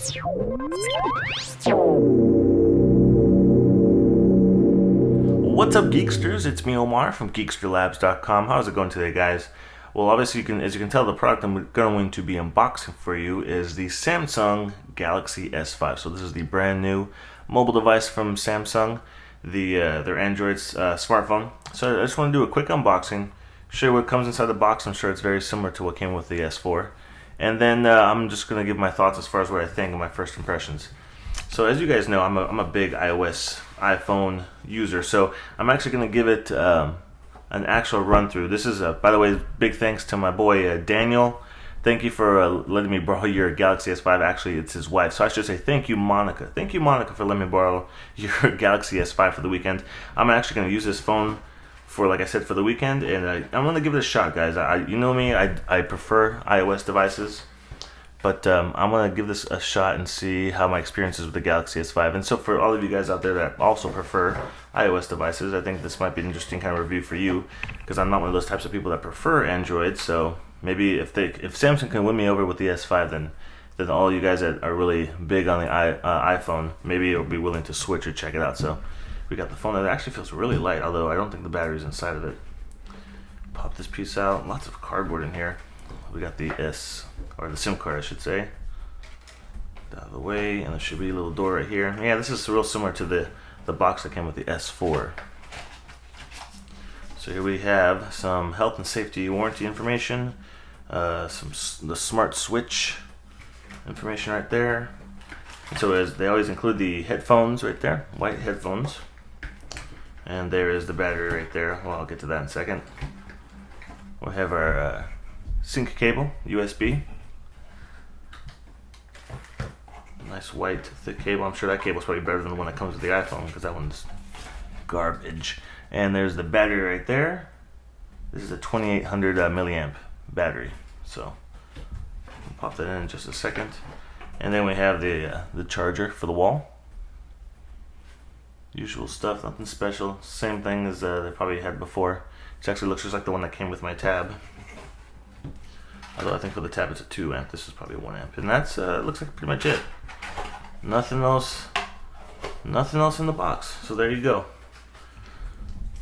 What's up, Geeksters? It's me, Omar from GeeksterLabs.com. How's it going today, guys? Well, obviously, as you can tell, the product I'm going to be unboxing for you is the Samsung Galaxy S5. So this is the brand new mobile device from Samsung, their Android smartphone. So I just want to do a quick unboxing, show you what comes inside the box. I'm sure it's very similar to what came with the S4. And then I'm just going to give my thoughts as far as what I think and my first impressions. So as you guys know, I'm a big iPhone user, so I'm actually going to give it an actual run through. This is, by the way, big thanks to my boy Daniel. Thank you for letting me borrow your Galaxy S5. Actually, it's his wife, so I should say thank you, Monica. Thank you, Monica, for letting me borrow your Galaxy S5 for the weekend. I'm actually going to use this phone for, like I said, for the weekend, and I'm going to give it a shot, guys. You know me, I prefer iOS devices. But I'm going to give this a shot and see how my experience is with the Galaxy S5. And so for all of you guys out there that also prefer iOS devices, I think this might be an interesting kind of review for you, because I'm not one of those types of people that prefer Android. So maybe if Samsung can win me over with the S5, then all you guys that are really big on the iPhone, maybe you'll be willing to switch or check it out. So we got the phone that actually feels really light, although I don't think the battery's inside of it. Pop this piece out. Lots of cardboard in here. We got the the SIM card, I should say. Out of the way, and there should be a little door right here. Yeah, this is real similar to the box that came with the S4. So here we have some health and safety warranty information, the smart switch information right there. And so as they always include the headphones right there, white headphones. And there is the battery right there. Well, I'll get to that in a second. We'll have our sync cable, USB. Nice white thick cable. I'm sure that cable's probably better than the one that comes with the iPhone, because that one's garbage. And there's the battery right there. This is a 2800 milliamp battery. So I'll pop that in just a second. And then we have the charger for the wall. Usual stuff, nothing special. Same thing as they probably had before. It actually looks just like the one that came with my tab. Although I think for the tab it's a 2 amp, this is probably a 1 amp. And that's looks like pretty much it. Nothing else in the box. So there you go.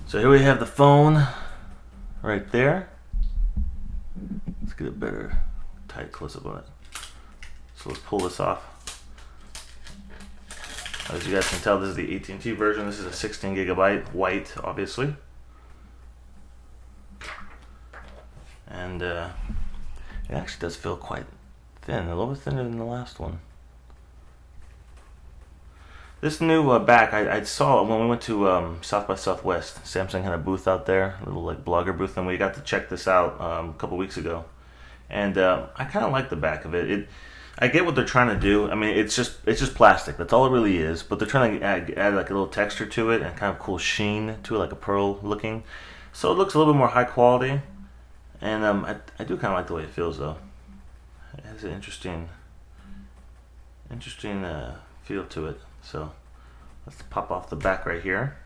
So here we have the phone right there. Let's get a better tight close-up on it. So let's pull this off. As you guys can tell, this is the AT&T version. This is a 16 gigabyte, white, obviously. And it actually does feel quite thin, a little bit thinner than the last one. This new back, I saw when we went to South by Southwest. Samsung had a booth out there, a little like blogger booth, and we got to check this out a couple weeks ago. And I kind of like the back of it. I get what they're trying to do. I mean, it's just plastic. That's all it really is. But they're trying to add like a little texture to it and kind of cool sheen to it, like a pearl looking. So it looks a little bit more high quality. And I do kind of like the way it feels, though. It has an interesting feel to it. So let's pop off the back right here.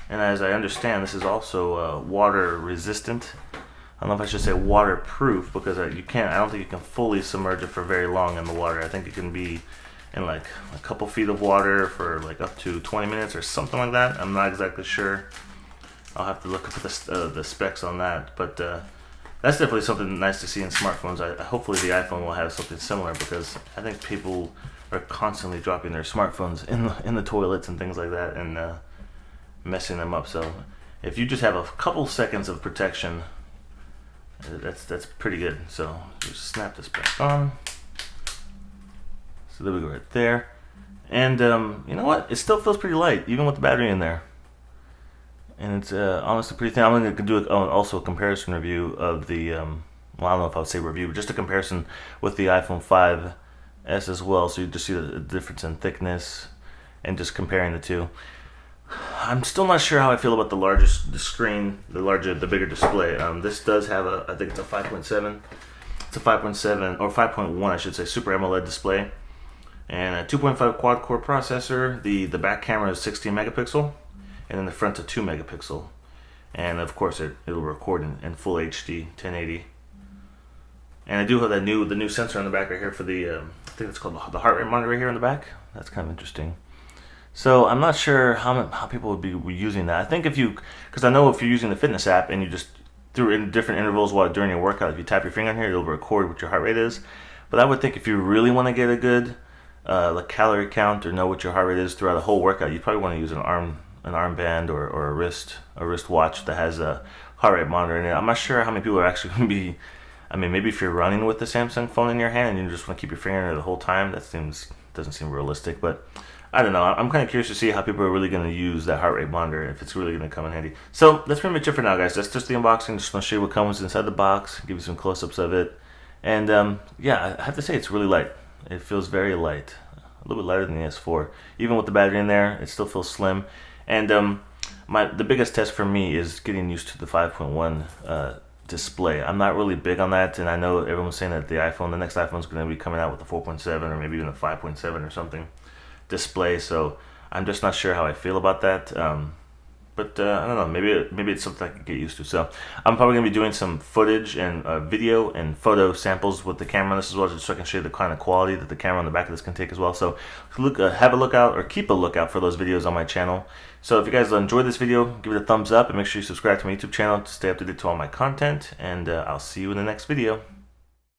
And as I understand, this is also water resistant. I don't know if I should say waterproof, because I don't think you can fully submerge it for very long in the water. I think it can be in like a couple feet of water for like up to 20 minutes or something like that. I'm not exactly sure. I'll have to look up at the specs on that. But that's definitely something nice to see in smartphones. Hopefully the iPhone will have something similar, because I think people are constantly dropping their smartphones in the toilets and things like that, and messing them up. So if you just have a couple seconds of protection, that's pretty good. So just snap this back on. So there we go right there. And you know what? It still feels pretty light, even with the battery in there. And it's honestly pretty thin. I'm going to do also a comparison review of the, well, I don't know if I would say review, but just a comparison with the iPhone 5s as well. So you just see the difference in thickness and just comparing the two. I'm still not sure how I feel about the screen, the bigger display. This does have I think it's a 5.7. It's a 5.7 or 5.1, I should say, Super AMOLED display, and a 2.5 quad core processor. The back camera is 16 megapixel, and then the front's a 2 megapixel. And of course, it'll record in full HD 1080. And I do have the new sensor on the back right here for the I think it's called the heart rate monitor right here in the back. That's kind of interesting. So I'm not sure how people would be using that. I think because I know if you're using the fitness app and you just through in different intervals during your workout, if you tap your finger on here, it'll record what your heart rate is. But I would think if you really want to get a good like calorie count or know what your heart rate is throughout the whole workout, you probably want to use an armband or a wrist watch that has a heart rate monitor in it. I'm not sure how many people are actually going to be. I mean, maybe if you're running with the Samsung phone in your hand and you just want to keep your finger in it the whole time, doesn't seem realistic. But I don't know. I'm kind of curious to see how people are really going to use that heart rate monitor, if it's really going to come in handy. So that's pretty much it for now, guys. That's just the unboxing. Just want to show you what comes inside the box, give you some close-ups of it. And yeah, I have to say it's really light. It feels very light, a little bit lighter than the S4. Even with the battery in there, it still feels slim. And the biggest test for me is getting used to the 5.1 display. I'm not really big on that, and I know everyone's saying that the next iPhone is going to be coming out with a 4.7 or maybe even a 5.7 or something display. So I'm just not sure how I feel about that. But I don't know. Maybe it's something I can get used to. So I'm probably gonna be doing some footage and video and photo samples with the camera on this as well, just so I can show you the kind of quality that the camera on the back of this can take as well. So have a look out, or keep a lookout for those videos on my channel. So if you guys enjoyed this video, give it a thumbs up and make sure you subscribe to my YouTube channel to stay up to date to all my content. And I'll see you in the next video.